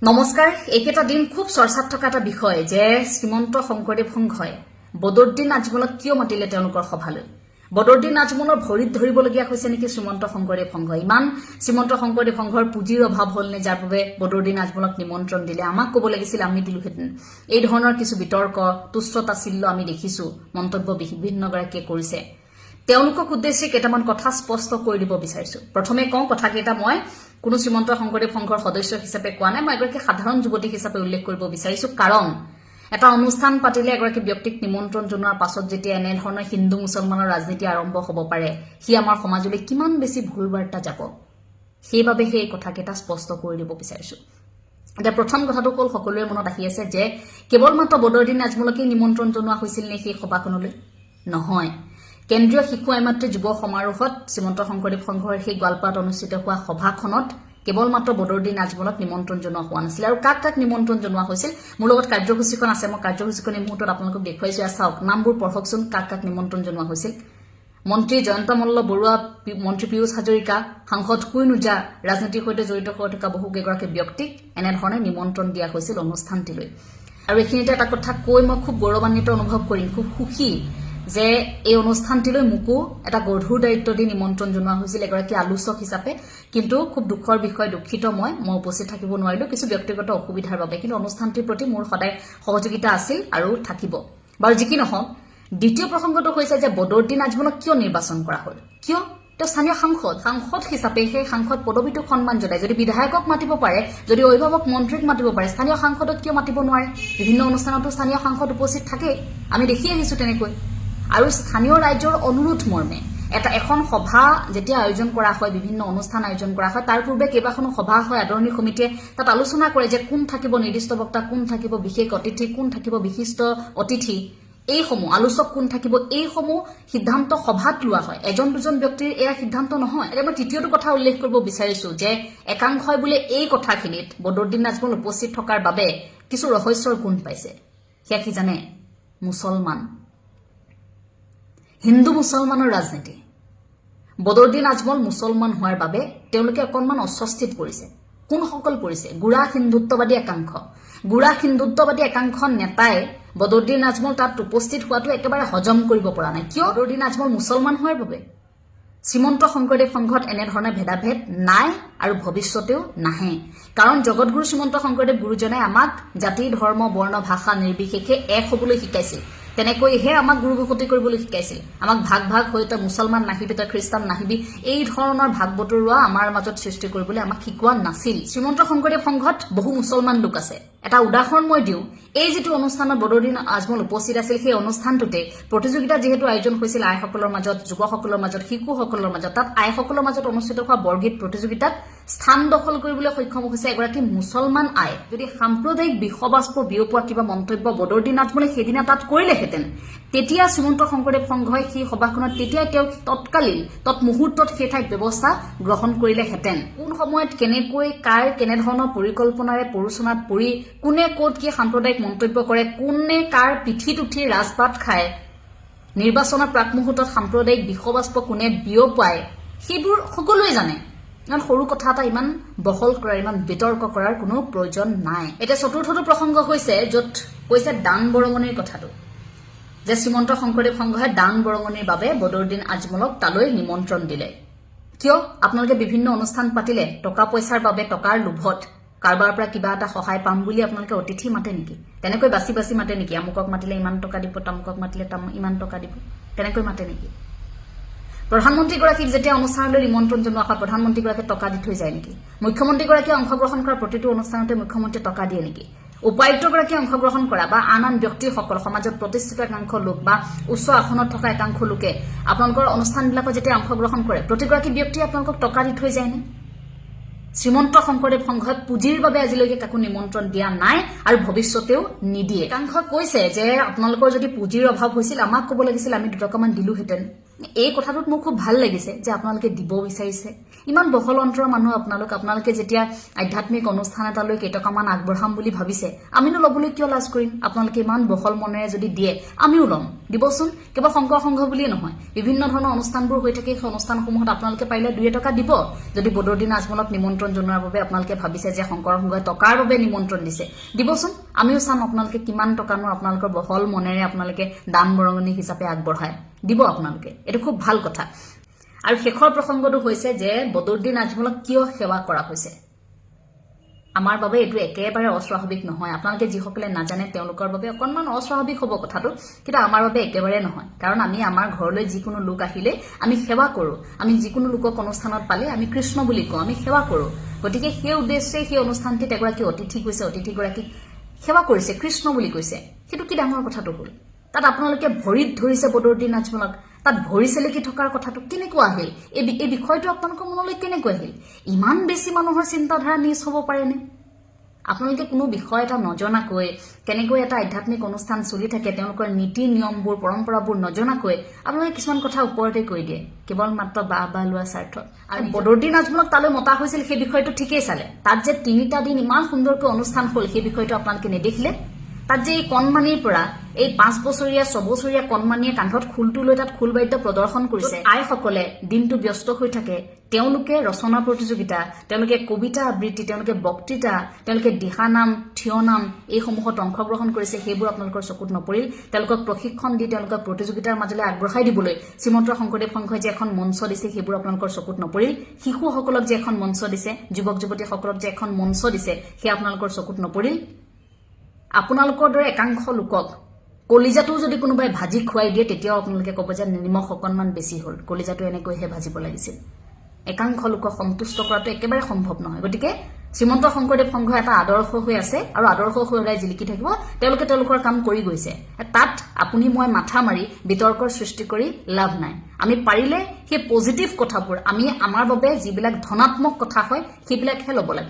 নমস্কাৰ। এইকেইটা দিন খুব চৰ্চাত থকা এটা বিষয় যে শ্ৰীমন্ত শংকৰদেৱ সংঘই বদৰুদ্দিন আজমলক কিয় মাতিলে তেওঁলোকৰ সভালৈ। বদৰুদ্দিন আজমলৰ ভৰিত ধৰিবলগীয়া হৈছে নেকি শ্ৰীমন্ত শংকৰদেৱ সংঘই। ইমান শ্ৰীমন্ত শংকৰদেৱ সংঘৰ পুঁজিৰ অভাৱ হ'ল নে যাৰ বাবে বদৰুদ্দিন আজমলক নিমন্ত্ৰণ দিলে। আমাক ক'ব লাগিছিল, আমি দিলোহেঁতেন। এই ধৰণৰ কিছু বিতৰ্ক তুচ্ছতাচিল্য আমি দেখিছো, মন্তব্য বিভিন্নগৰাকীয়ে কৰিছে। তেওঁলোকক উদ্দেশ্যে কেইটামান কথা স্পষ্ট কৰি দিব বিচাৰিছো। প্ৰথমে কওঁ, কথাকেইটা মই কোনো শ্ৰীমন্ত শংকৰদেৱ সংঘৰ সদস্য হিচাপে কোৱা নাই, মই এগৰাকী সাধাৰণ যুৱতী হিচাপে উল্লেখ কৰিব বিচাৰিছো। কাৰণ এটা অনুষ্ঠান পাতিলে এগৰাকী ব্যক্তিক নিমন্ত্ৰণ জনোৱাৰ পাছত যেতিয়া এনেধৰণৰ হিন্দু মুছলমানৰ ৰাজনীতি আৰম্ভ হ'ব পাৰে, সি আমাৰ সমাজলৈ কিমান বেছি ভুল বাৰ্তা যাব, সেইবাবে সেই কথাকেইটা স্পষ্ট কৰি দিব বিচাৰিছো। এতিয়া প্ৰথম কথাটো হ'ল, সকলোৰে মনত আহি আছে যে কেৱল মাত্ৰ বদৰুদ্দিন আজমলকেই নিমন্ত্ৰণ জনোৱা হৈছিল নে সেই সভাখনলৈ? নহয়। কেন্দ্ৰীয় শিশু আইমাতৃ যুৱ সমাৰোহত শ্ৰীমন্ত শংকৰদেৱ সংঘৰ সেই গোৱালপাৰাত অনুষ্ঠিত হোৱা সভাখনত কেৱল মাত্ৰ বদৰুদ্দিন আজমলক নিমন্ত্ৰণ জনোৱা হোৱা নাছিল। আৰু কাক কাক নিমন্ত্ৰণ জনোৱা হৈছিল, মোৰ লগত কাৰ্যসূচীখন আছে, মই কাৰ্যসূচীখন এই মুহূৰ্তত আপোনালোকক দেখুৱাইছো। চাওক, নামবোৰ পঢ়কচোন, কাক কাক নিমন্ত্ৰণ জনোৱা হৈছিল। মন্ত্ৰী জয়ন্ত মল্ল বৰুৱা, মন্ত্ৰী পীয়ুষ হাজৰিকা, সাংসদ কুইন ওজা, ৰাজনীতিৰ সৈতে জড়িত হৈ থকা বহুকেইগৰাকী ব্যক্তিক এনেধৰণে নিমন্ত্ৰণ দিয়া হৈছিল অনুষ্ঠানটিলৈ। আৰু এইখিনিতে এটা কথা কৈ মই খুব গৌৰৱান্বিত অনুভৱ কৰিম, খুব সুখী যে এই অনুষ্ঠানটিলৈ মোকো এটা গধুৰ দায়িত্ব দি নিমন্ত্ৰণ জনোৱা হৈছিল এগৰাকী আলোচক হিচাপে। কিন্তু খুব দুখৰ বিষয়, দুখিত মই উপস্থিত থাকিব নোৱাৰিলো কিছু ব্যক্তিগত অসুবিধাৰ বাবে। কিন্তু অনুষ্ঠানটিৰ প্ৰতি মোৰ সদায় সহযোগিতা আছিল আৰু থাকিব। বাৰু যি কি নহওক, দ্বিতীয় প্ৰসংগটো হৈছে যে বদৰুদ্দিন আজমলক কিয় নিৰ্বাচন কৰা হ'ল। কিয়? তেওঁ স্থানীয় সাংসদ হিচাপে সেই সাংসদ পদবীটোক সন্মান জনায়। যদি বিধায়কক মাতিব পাৰে, যদি অভিভাৱক মন্ত্ৰীক মাতিব পাৰে, স্থানীয় সাংসদক কিয় মাতিব নোৱাৰে? বিভিন্ন অনুষ্ঠানতো স্থানীয় সাংসদ উপস্থিত থাকেই, আমি দেখি আহিছো তেনেকৈ। আৰু স্থানীয় ৰাইজৰ অনুৰোধ মৰ্মে এখন সভা যেতিয়া আয়োজন কৰা হয়, বিভিন্ন অনুষ্ঠান আয়োজন কৰা হয়, তাৰ পূৰ্বে কেইবাখনো সভা হয়, আদৰণি সমিতিয়ে তাত আলোচনা কৰে যে কোন থাকিব নিৰ্দিষ্ট বক্তা, কোন থাকিব বিশেষ অতিথি, কোন থাকিব বিশিষ্ট অতিথি, এইসমূহ আলোচক কোন থাকিব, এইসমূহ সিদ্ধান্ত সভাত লোৱা হয়। এজন দুজন ব্যক্তিৰ এয়া সিদ্ধান্ত নহয়। এতিয়া মই তৃতীয়টো কথা উল্লেখ কৰিব বিচাৰিছো যে একাংশই বোলে এই কথাখিনিত বদৰুদ্দিন আজমল উপস্থিত থকাৰ বাবে কিছু ৰহস্যৰ গুণ পাইছে। সেয়া কি জানে? মুছলমান, হিন্দু মুছলমানৰ ৰাজনীতি। বদৰুদ্দিন আজমল মুছলমান হোৱাৰ বাবে তেওঁলোকে অকণমান অস্বস্তিত পৰিছে। কোনসকল পৰিছে? গুড়া হিন্দুত্ববাদী একাংশ। গুড়া হিন্দুত্ববাদী একাংশ নেতাই বদৰুদ্দিন আজমল তাত উপস্থিত হোৱাটো একেবাৰে হজম কৰিব পৰা নাই। কিয়? বদৰুদ্দিন আজমল মুছলমান হোৱাৰ বাবে। শ্ৰীমন্ত শংকৰদেৱ সংঘত এনেধৰণৰ ভেদাভেদ নাই আৰু ভৱিষ্যতেও নাহে। কাৰণ জগতগুৰু শ্ৰীমন্ত শংকৰদেৱ গুৰুজনাই আমাক জাতি, ধৰ্ম, বৰ্ণ, ভাষা নিৰ্বিশেষে এক হ'বলৈ শিকাইছিল। তেনেকৈহে আমাক গুৰু গতি কৰিবলৈ শিকাইছিল। আমাক ভাগ ভাগ হৈ তই মুছলমান নাহিবি, তই খ্ৰীষ্টান নাহিবি, এই ধৰণৰ ভাগ বতৰুৱা আমাৰ মাজত সৃষ্টি কৰিবলৈ আমাক শিকোৱা নাছিল। শ্ৰীমন্ত শংকৰদেৱ সংঘত বহু মুছলমান লোক আছে। এটা উদাহৰণ মই দিওঁ, এই যিটো অনুষ্ঠানত বদৰুদ্দিন আজমল উপস্থিত আছিল, সেই অনুষ্ঠানটোতে প্ৰতিযোগিতা যিহেতু আয়োজন হৈছিল আইসকলৰ মাজত, যুৱকসকলৰ মাজত, শিশুসকলৰ মাজত, তাত আইসকলৰ মাজত অনুষ্ঠিত হোৱা বৰগীত প্ৰতিযোগিতাত স্থান দখল কৰিবলৈ সক্ষম হৈছে এগৰাকী মুছলমান আই। যদি সাম্প্ৰদায়িক বিষবাষ্প বিয়পোৱা কিবা মন্তব্য বদৰুদ্দিন আজমলে সেইদিনা তাত কৰিলেহেঁতেন, তেতিয়া শ্ৰীমন্ত শংকৰদেৱ সংঘই সেই সভাখনত তেতিয়াই তেওঁক তৎমুহূৰ্তত সেই ঠাইত ব্যৱস্থা গ্ৰহণ কৰিলেহেঁতেন। কোন সময়ত কেনেকৈ কাৰ কেনেধৰণৰ পৰিকল্পনাৰে প্ৰৰোচনাত পৰি কোনে ক'ত কি সাম্প্ৰদায়িক মন্তব্য কৰে, কোনে কাৰ পিঠিত উঠি ৰাজপাত খায়, নিৰ্বাচনৰ প্ৰাক মুহূৰ্তত সাম্প্ৰদায়িক বিষবাষ্প কোনে বিয়পায়, সেইবোৰ সকলোৱে জানে। ইমান সৰু কথা এটা ইমান বহল কৰাৰ, ইমান বিতৰ্ক কৰাৰ কোনো প্ৰয়োজন নাই। এতিয়া চতুৰ্থটো প্ৰসংগ হৈছে য'ত কৈছে দান বৰঙণিৰ কথাটো, যে শ্ৰীমন্ত শংকৰদেৱ সংঘই দান বৰঙণিৰ বাবে বদৰুদ্দিন আজমলক তালৈ নিমন্ত্ৰণ দিলে। কিয়? আপোনালোকে বিভিন্ন অনুষ্ঠান পাতিলে টকা পইচাৰ বাবে, টকাৰ লোভত কাৰোবাৰ পৰা কিবা এটা সহায় পাম বুলি আপোনালোকে অতিথি মাতে নেকি? তেনেকৈ বাছি বাছি মাতে নেকি? আমুকক মাতিলে ইমান টকা দিব, তামুকক মাতিলে ইমান টকা দিব, তেনেকৈ মাতে নেকি? প্ৰধানমন্ত্ৰীগৰাকীক যেতিয়া অনুষ্ঠানলৈ নিমন্ত্ৰণ জনোৱা হয়, প্ৰধানমন্ত্ৰীগৰাকীয়ে টকা দি থৈ যায় নেকি? মুখ্যমন্ত্ৰীগৰাকীয়ে অংশগ্ৰহণ কৰা প্ৰতিটো অনুষ্ঠানতে মুখ্যমন্ত্ৰীয়ে টকা দিয়ে নেকি? উপায়ুক্তগৰাকীয়ে অংশগ্ৰহণ কৰা বা আন আন ব্যক্তিসকল, সমাজত প্ৰতিষ্ঠিত একাংশ লোক বা উচ্চ আসনত থকা একাংশ লোকে আপোনালোকৰ অনুষ্ঠানবিলাকত যেতিয়া অংশগ্ৰহণ কৰে, প্ৰতিগৰাকী ব্যক্তিয়ে আপোনালোকক টকা দি থৈ যায়নে? শ্ৰীমন্ত শংকৰদেৱ সংঘই পুঁজিৰ বাবে আজিলৈকে কাকো নিমন্ত্ৰণ দিয়া নাই আৰু ভৱিষ্যতেও নিদিয়ে। একাংশ কৈছে যে আপোনালোকৰ যদি পুঁজিৰ অভাৱ হৈছিল, আমাক ক'ব লাগিছিল, আমি দুটকামান দিলোহেঁতেন। এই কথাটোত মোৰ খুব ভাল লাগিছে যে আপোনালোকে দিব বিচাৰিছে ইমান বহল অন্তৰৰ মানুহ আপোনালোকে যেতিয়া আধ্যাত্মিক অনুষ্ঠান এটালৈ কেইটকামান আগবঢ়াম বুলি ভাবিছে আমিনো ল'বলৈ কিয় লাজ কৰিম আপোনালোকে ইমান বহল মনেৰে যদি দিয়ে আমিও ল'ম দিবচোন কেৱল শংকৰ সংঘ বুলিয়ে নহয় বিভিন্ন ধৰণৰ অনুষ্ঠানবোৰ হৈ থাকে সেই অনুষ্ঠানসমূহত আপোনালোকে পাৰিলে 2 টকা দিব যদি বদৰুদ্দিন আজমলক নিমন্ত্ৰণ জনোৱাৰ বাবে আপোনালোকে ভাবিছে যে শংকৰ সংঘই টকাৰ বাবে নিমন্ত্ৰণ দিছে দিবচোন আমিও চাম আপোনালোকে কিমান টকানো আপোনালোকৰ বহল মনেৰে আপোনালোকে দান বৰঙণি হিচাপে আগবঢ়ায় দিব আপোনালোকে এটো খুব ভাল কথা আৰু শেষৰ প্ৰসংগটো হৈছে যে বদৰুদ্দিন আজমলক কিয় সেৱা কৰা হৈছে আমাৰ বাবে এটো একেবাৰে অস্বাভাৱিক নহয় আপোনালোকে যিসকলে নাজানে তেওঁলোকৰ বাবে অকনমান অস্বাভাৱিক হ'ব কথাটো কিন্তু আমাৰ বাবে একেবাৰে নহয় কাৰণ আমি আমাৰ ঘৰলৈ যিকোনো লোক আহিলে আমি সেৱা কৰো আমি যিকোনো লোকক অনুষ্ঠানত পালে আমি কৃষ্ণ বুলি কওঁ আমি সেৱা কৰো গতিকে সেই উদ্দেশ্যে সেই অনুষ্ঠানটিত এগৰাকী অতিথি কৈছে অতিথিগৰাকী সেৱা কৰিছে কৃষ্ণ বুলি কৈছে সেইটো কি ডাঙৰ কথাটো হ'ল তাত আপোনালোকে ভৰিত ধৰিছে বদৰুদ্দিন আজমলক তাত ভৰি চেলেকি থকাৰ কথাটো কেনেকুৱা আহিল এই বিষয়টো আপোনালোকৰ মনলৈ কেনেকৈ আহিল ইমান বেছি মানুহৰ চিন্তাধাৰা নিজ হ'ব পাৰেনে আপোনালোকে কোনো বিষয় এটা নজনাকৈ কেনেকৈ এটা আধ্যাত্মিক অনুষ্ঠান চলি থাকে তেওঁলোকৰ নীতি নিয়মবোৰ পৰম্পৰাবোৰ নজনাকৈ আপোনালোকে কিছুমান কথা ওপৰতে কৈ দিয়ে কেৱল মাত্ৰ বা লোৱা স্বাৰ্থ আৰু বদৰুদ্দিন আজমলক তালৈ মতা হৈছিল সেই বিষয়টো ঠিকেই চালে তাত যে 3টা দিন ইমান সুন্দৰকৈ অনুষ্ঠান হ'ল সেই বিষয়টো আপোনালোকে নেদেখিলে তাত যে এই কণমানিৰ পৰা এই 5 বছৰীয়া 6 বছৰীয়া কণমানিয়ে কান্ধত খুলটো লৈ তাত খুলবাদ্য প্ৰদৰ্শন কৰিছে আইসকলে দিনটো ব্যস্ত হৈ থাকে তেওঁলোকে ৰচনা প্ৰতিযোগিতা তেওঁলোকে কবিতা আবৃত্তি তেওঁলোকে বক্তৃতা তেওঁলোকে দিহানাম থিয়নাম এই সমূহত অংশগ্ৰহণ কৰিছে সেইবোৰ আপোনালোকৰ চকুত নপৰিল তেওঁলোকক প্ৰশিক্ষণ দি তেওঁলোকক প্ৰতিযোগিতাৰ মাজলৈ আগবঢ়াই দিবলৈ শ্ৰীমন্ত শংকৰদেৱ সংঘই যে এখন মঞ্চ দিছে সেইবোৰ আপোনালোকৰ চকুত নপৰিল শিশুসকলক যে এখন মঞ্চ দিছে যুৱক যুৱতীসকলক যে এখন মঞ্চ দিছে সেই আপোনালোকৰ চকুত নপৰিল আপোনালোকৰ দৰে একাংশ লোকক কলিজাটো যদি কোনোবাই ভাজি খুৱাই দিয়ে তেতিয়াও আপোনালোকে ক'ব যে নিমখ অকণমান বেছি হ'ল কলিজাটো এনেকৈহে ভাজিব লাগিছিল একাংশ লোকক সন্তুষ্ট কৰাটো একেবাৰে সম্ভৱ নহয় গতিকে শ্ৰীমন্ত শংকৰদেৱ সংঘ এটা আদৰ্শ হৈ আছে আৰু আদৰ্শ হৈ ওলাই জিলিকি থাকিব তেওঁলোকে তেওঁলোকৰ কাম কৰি গৈছে তাত আপুনি মই মাথা মাৰি বিতৰ্কৰ সৃষ্টি কৰি লাভ নাই আমি পাৰিলে সেই পজিটিভ কথাবোৰ আমি আমাৰ বাবে যিবিলাক ধনাত্মক কথা হয় সেইবিলাকহে ল'ব লাগে